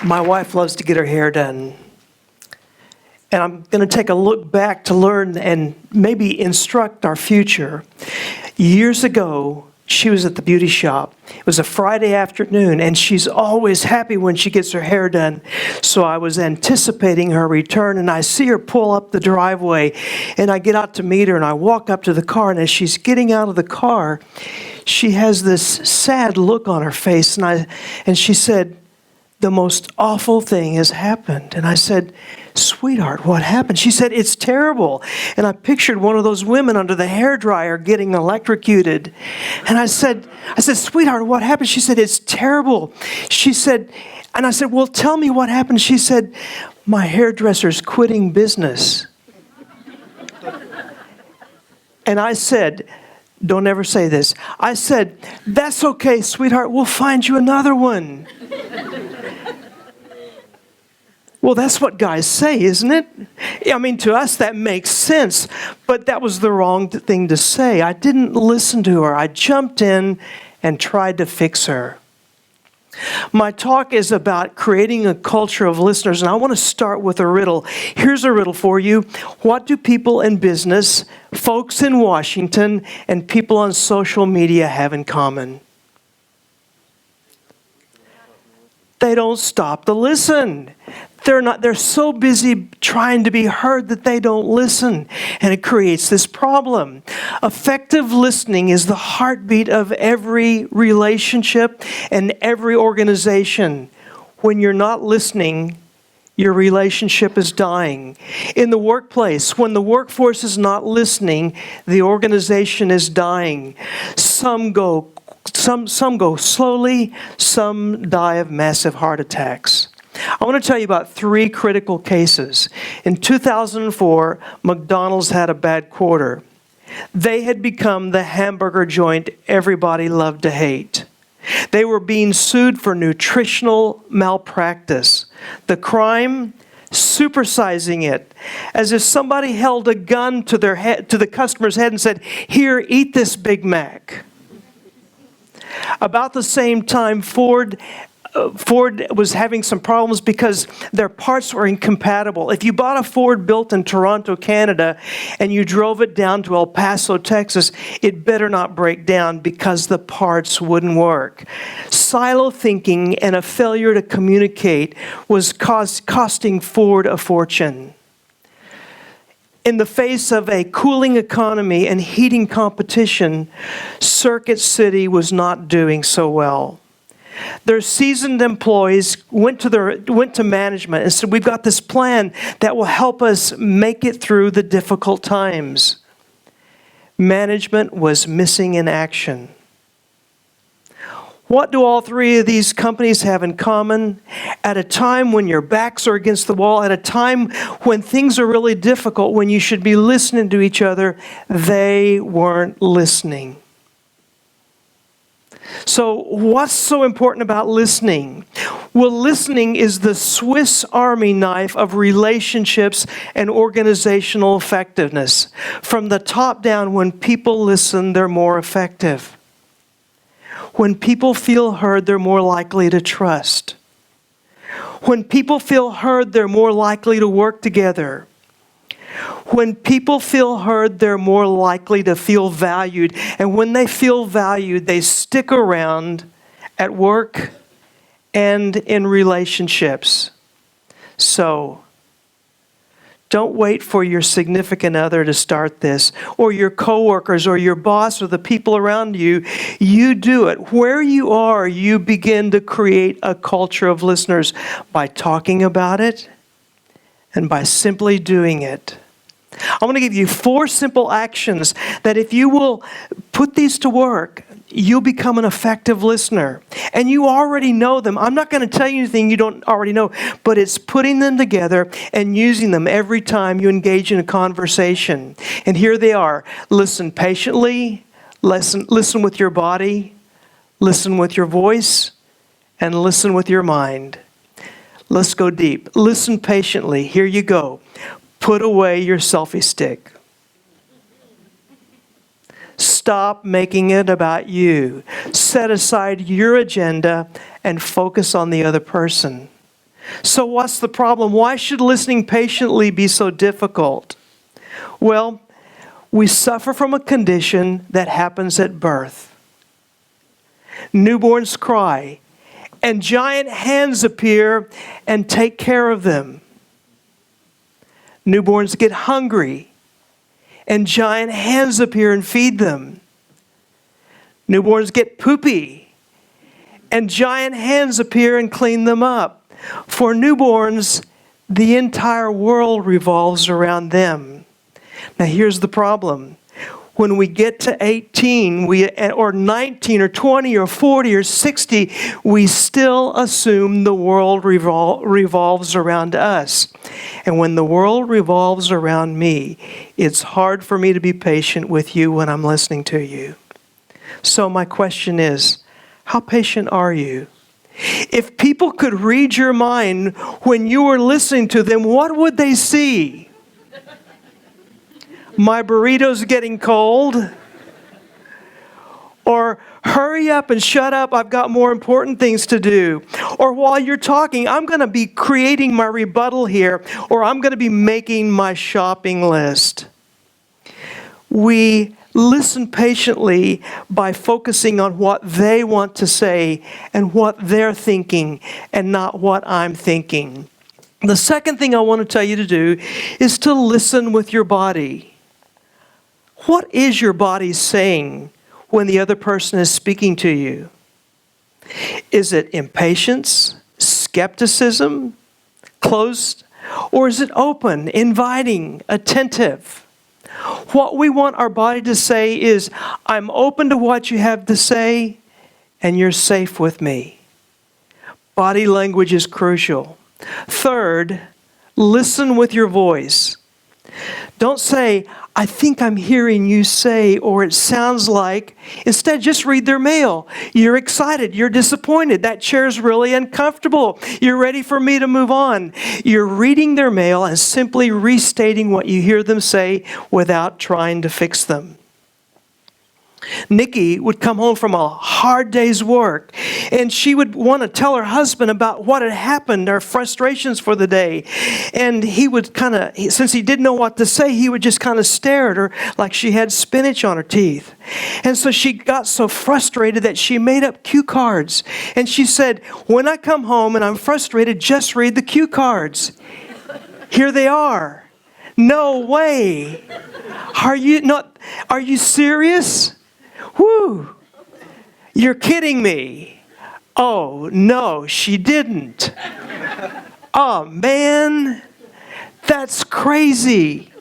My wife loves to get her hair done. And I'm going to take a look back to learn and maybe instruct our future. Years ago, she was at the beauty shop. It was a Friday afternoon, and she's always happy when she gets her hair done. So I was anticipating her return, and I see her pull up the driveway, and I get out to meet her, and I walk up to the car, and as she's getting out of the car, she has this sad look on her face, and she said, "The most awful thing has happened." And I said, "Sweetheart, what happened?" She said, "It's terrible." And I pictured one of those women under the hairdryer getting electrocuted. And I said, "Sweetheart, what happened?" She said, "It's terrible." She said, and I said, "Well, tell me what happened." She said, "My hairdresser's quitting business." And I said, don't ever say this. I said, "That's okay, sweetheart. We'll find you another one." Well, that's what guys say, isn't it? I mean, to us, that makes sense. But that was the wrong thing to say. I didn't listen to her. I jumped in and tried to fix her. My talk is about creating a culture of listeners, and I want to start with a riddle. Here's a riddle for you. What do people in business, folks in Washington, and people on social media have in common? They don't stop to listen. They're so busy trying to be heard that they don't listen. And it creates this problem. Effective listening is the heartbeat of every relationship and every organization. When you're not listening, your relationship is dying. In the workplace, when the workforce is not listening, the organization is dying. Some go slowly, some die of massive heart attacks. I want to tell you about 3 critical cases. In 2004, McDonald's had a bad quarter. They had become the hamburger joint everybody loved to hate. They were being sued for nutritional malpractice. The crime? Supersizing it, as if somebody held a gun to their head, to the customer's head and said, "Here, eat this Big Mac." About the same time, Ford was having some problems because their parts were incompatible. If you bought a Ford built in Toronto, Canada, and you drove it down to El Paso, Texas, it better not break down because the parts wouldn't work. Silo thinking and a failure to communicate was costing Ford a fortune. In the face of a cooling economy and heating competition, Circuit City was not doing so well. Their seasoned employees went to management and said, "We've got this plan that will help us make it through the difficult times." Management was missing in action. What do all 3 of these companies have in common? At a time when your backs are against the wall, at a time when things are really difficult, when you should be listening to each other, they weren't listening. So what's so important about listening? Well, listening is the Swiss Army knife of relationships and organizational effectiveness. From the top down, when people listen, they're more effective. When people feel heard, they're more likely to trust. When people feel heard, they're more likely to work together. When people feel heard, they're more likely to feel valued. And when they feel valued, they stick around at work and in relationships. So, don't wait for your significant other to start this, or your coworkers, or your boss, or the people around you. You do it. Where you are, you begin to create a culture of listeners by talking about it and by simply doing it. I want to give you 4 simple actions that if you will put these to work, you'll become an effective listener. And you already know them. I'm not going to tell you anything you don't already know, but it's putting them together and using them every time you engage in a conversation. And here they are. Listen patiently, listen with your body, listen with your voice, and listen with your mind. Let's go deep. Listen patiently. Here you go. Put away your selfie stick. Stop making it about you. Set aside your agenda and focus on the other person. So what's the problem? Why should listening patiently be so difficult? Well, we suffer from a condition that happens at birth. Newborns cry, and giant hands appear and take care of them. Newborns get hungry, and giant hands appear and feed them. Newborns get poopy, and giant hands appear and clean them up. For newborns, the entire world revolves around them. Now here's the problem. When we get to 18, or 19, or 20, or 40, or 60, we still assume the world revolves around us. And when the world revolves around me, it's hard for me to be patient with you when I'm listening to you. So my question is, how patient are you? If people could read your mind when you were listening to them, what would they see? My burrito's getting cold? Or hurry up and shut up, I've got more important things to do. Or while you're talking, I'm going to be creating my rebuttal here, or I'm going to be making my shopping list. We listen patiently by focusing on what they want to say and what they're thinking and not what I'm thinking. The second thing I want to tell you to do is to listen with your body. What is your body saying when the other person is speaking to you? Is it impatience, skepticism, closed, or is it open, inviting, attentive? What we want our body to say is, I'm open to what you have to say, and you're safe with me. Body language is crucial. Third, listen with your voice. Don't say, I think I'm hearing you say, or it sounds like. Instead, just read their mail. You're excited. You're disappointed. That chair's really uncomfortable. You're ready for me to move on. You're reading their mail and simply restating what you hear them say without trying to fix them. Nikki would come home from a hard day's work, and she would want to tell her husband about what had happened, her frustrations for the day. And he would since he didn't know what to say, he would just kind of stare at her like she had spinach on her teeth. And so she got so frustrated that she made up cue cards. And she said, when I come home and I'm frustrated, just read the cue cards. Here they are. No way. Are you serious? Whew, you're kidding me. Oh, no, she didn't. Oh, man, that's crazy.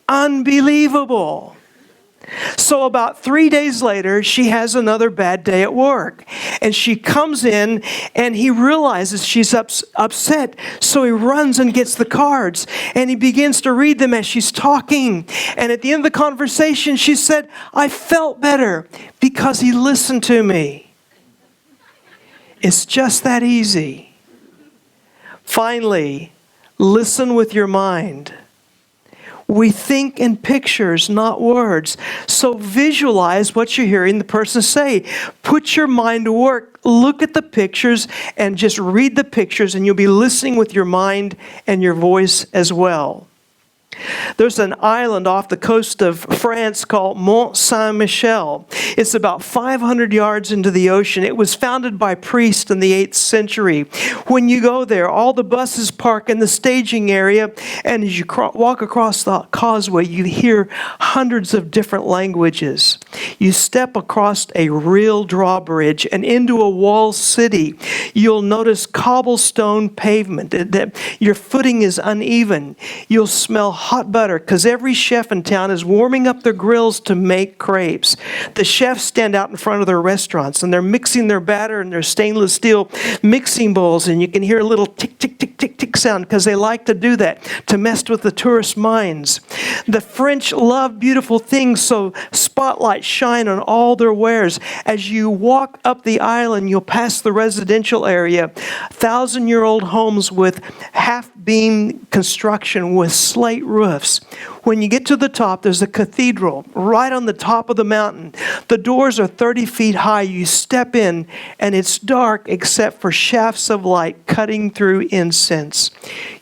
Unbelievable. So about 3 days later, she has another bad day at work. And she comes in, and he realizes she's upset. So he runs and gets the cards, and he begins to read them as she's talking. And at the end of the conversation, she said, I felt better because he listened to me. It's just that easy. Finally, listen with your mind. We think in pictures, not words. So visualize what you're hearing the person say. Put your mind to work. Look at the pictures and just read the pictures, and you'll be listening with your mind and your voice as well. There's an island off the coast of France called Mont Saint-Michel. It's about 500 yards into the ocean. It was founded by priests in the 8th century. When you go there, all the buses park in the staging area, and as you walk across the causeway, you hear hundreds of different languages. You step across a real drawbridge and into a walled city. You'll notice cobblestone pavement. Your footing is uneven. You'll smell hot butter because every chef in town is warming up their grills to make crepes. The chefs stand out in front of their restaurants, and they're mixing their batter in their stainless steel mixing bowls, and you can hear a little tick, tick, tick, tick, tick sound because they like to do that to mess with the tourist minds. The French love beautiful things, so spotlights shine on all their wares. As you walk up the island, you'll pass the residential area, 1,000-year-old homes with half-beam construction with slate roofs. When you get to the top, there's a cathedral right on the top of the mountain. The doors are 30 feet high. You step in, and it's dark except for shafts of light cutting through incense.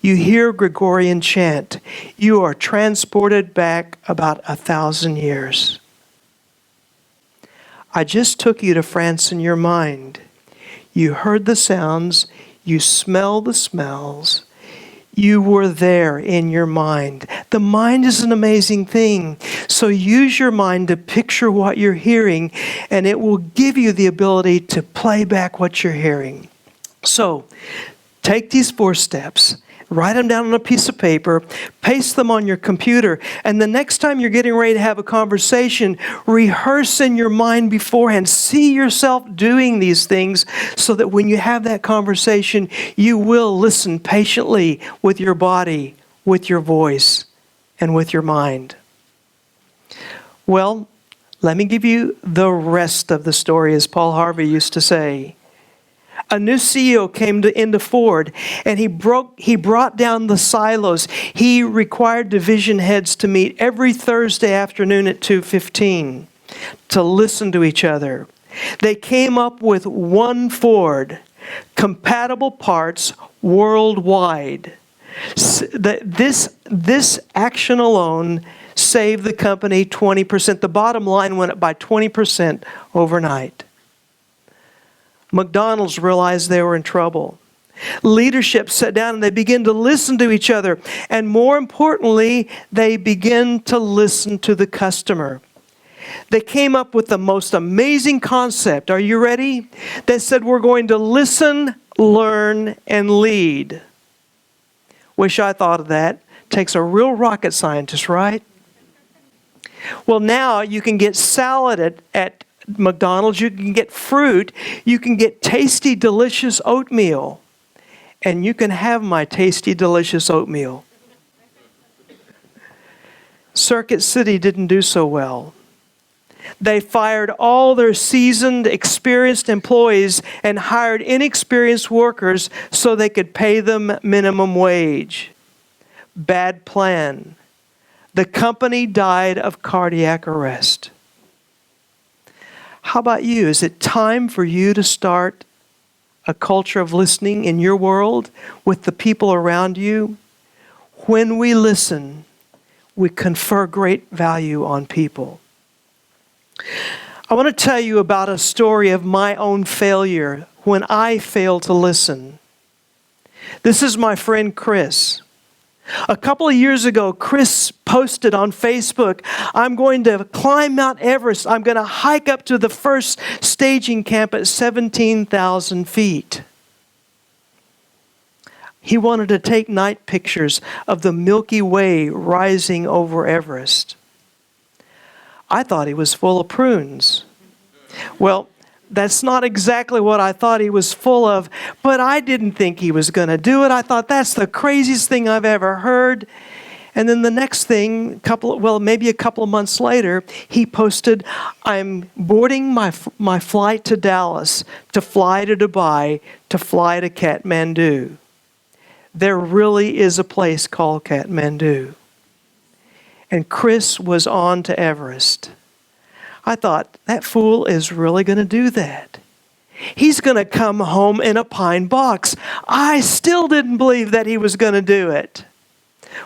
You hear Gregorian chant. You are transported back about 1,000 years. I just took you to France in your mind. You heard the sounds. You smelled the smells. You were there in your mind. The mind is an amazing thing. So use your mind to picture what you're hearing, and it will give you the ability to play back what you're hearing. So take these 4 steps. Write them down on a piece of paper, paste them on your computer, and the next time you're getting ready to have a conversation, rehearse in your mind beforehand. See yourself doing these things so that when you have that conversation, you will listen patiently with your body, with your voice, and with your mind. Well, let me give you the rest of the story, as Paul Harvey used to say. A new CEO came into Ford, and he brought down the silos. He required division heads to meet every Thursday afternoon at 2:15 to listen to each other. They came up with one Ford, compatible parts worldwide. This action alone saved the company 20%. The bottom line went up by 20% overnight. McDonald's realized they were in trouble. Leadership sat down and they began to listen to each other. And more importantly, they began to listen to the customer. They came up with the most amazing concept. Are you ready? They said, we're going to listen, learn, and lead. Wish I thought of that. Takes a real rocket scientist, right? Well, now you can get salad at McDonald's, you can get fruit, you can get tasty, delicious oatmeal. And you can have my tasty, delicious oatmeal. Circuit City didn't do so well. They fired all their seasoned, experienced employees and hired inexperienced workers so they could pay them minimum wage. Bad plan. The company died of cardiac arrest. How about you? Is it time for you to start a culture of listening in your world with the people around you? When we listen, we confer great value on people. I want to tell you about a story of my own failure when I failed to listen. This is my friend Chris. A couple of years ago, Chris posted on Facebook, I'm going to climb Mount Everest. I'm going to hike up to the first staging camp at 17,000 feet. He wanted to take night pictures of the Milky Way rising over Everest. I thought he was full of prunes. Well, that's not exactly what I thought he was full of, but I didn't think he was going to do it. I thought that's the craziest thing I've ever heard. And then the next thing, maybe a couple of months later, he posted, I'm boarding my flight to Dallas to fly to Dubai, to fly to Kathmandu. There really is a place called Kathmandu. And Chris was on to Everest. I thought, that fool is really going to do that. He's going to come home in a pine box. I still didn't believe that he was going to do it.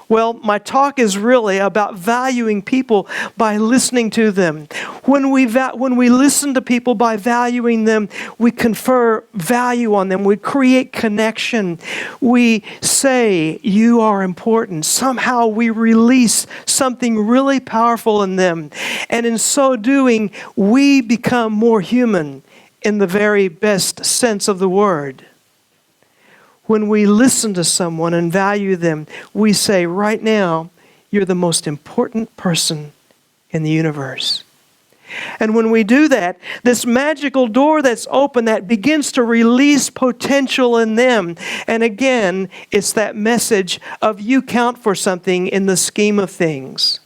Well, my talk is really about valuing people by listening to them. When we listen to people by valuing them, we confer value on them. We create connection. We say, you are important. Somehow we release something really powerful in them. And in so doing, we become more human in the very best sense of the word. When we listen to someone and value them, we say, right now, you're the most important person in the universe. And when we do that, this magical door that's open that begins to release potential in them. And again, it's that message of you count for something in the scheme of things.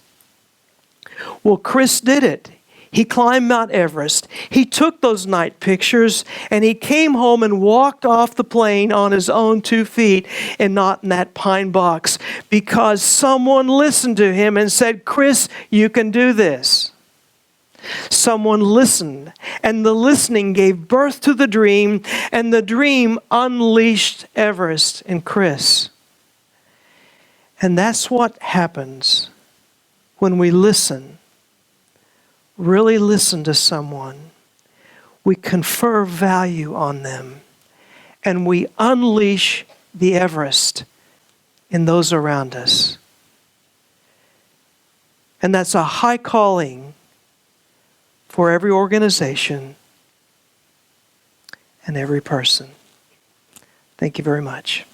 Well, Chris did it. He climbed Mount Everest. He took those night pictures, and he came home and walked off the plane on his own 2 feet and not in that pine box because someone listened to him and said, Chris, you can do this. Someone listened, and the listening gave birth to the dream, and the dream unleashed Everest in Chris. And that's what happens when we listen. Really listen to someone. We confer value on them, and we unleash the Everest in those around us. And that's a high calling for every organization and every person. Thank you very much.